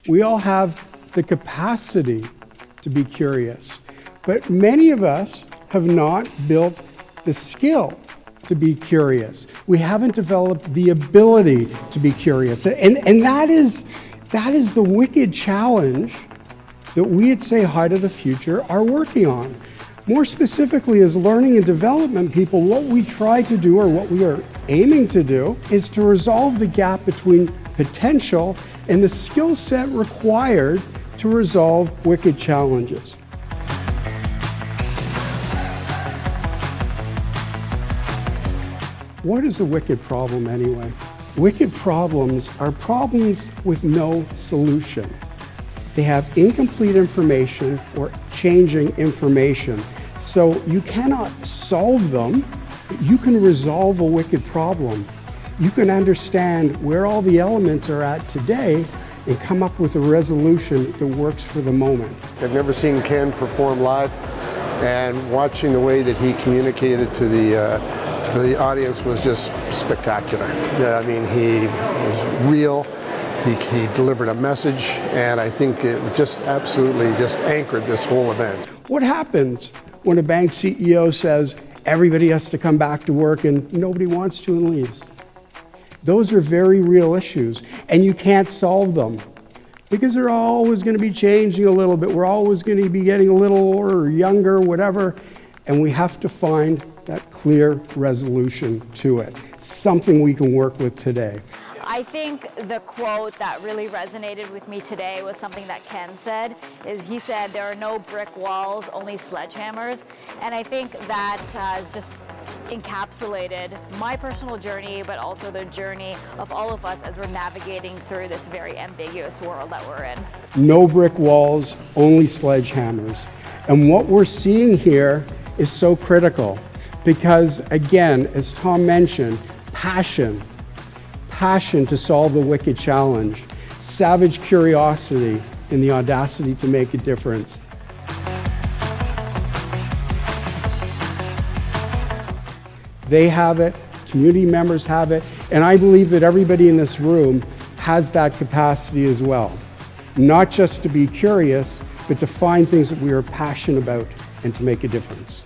We all have the capacity to be curious, but many of us have not built the skill to be curious. We haven't developed the ability to be curious. And that is the wicked challenge that we at Say Hi to the Future are working on. More specifically, as learning and development people, what we try to do, or what we are aiming to do, is to resolve the gap between potential and the skill set required to resolve wicked challenges. What is a wicked problem anyway? Wicked problems are problems with no solution. They have incomplete information or changing information. So you cannot solve them, but you can resolve a wicked problem. You can understand where all the elements are at today and come up with a resolution that works for the moment. I've never seen Ken perform live, and watching the way that he communicated to the audience was just spectacular. I mean, he was real. He delivered a message, and I think it just absolutely just anchored this whole event. What happens when a bank CEO says everybody has to come back to work and nobody wants to and leaves? Those are very real issues, and you can't solve them because they're always going to be changing a little bit. We're always going to be getting a little older or younger, whatever, and we have to find that clear resolution to it, something we can work with today. I think the quote that really resonated with me today was something that Ken said. He said, "There are no brick walls, only sledgehammers." And I think that has just encapsulated my personal journey, but also the journey of all of us as we're navigating through this very ambiguous world that we're in. No brick walls, only sledgehammers. And what we're seeing here is so critical because, again, as Tom mentioned, passion to solve the wicked challenge, savage curiosity, and the audacity to make a difference. They have it, community members have it, and I believe that everybody in this room has that capacity as well. Not just to be curious, but to find things that we are passionate about and to make a difference.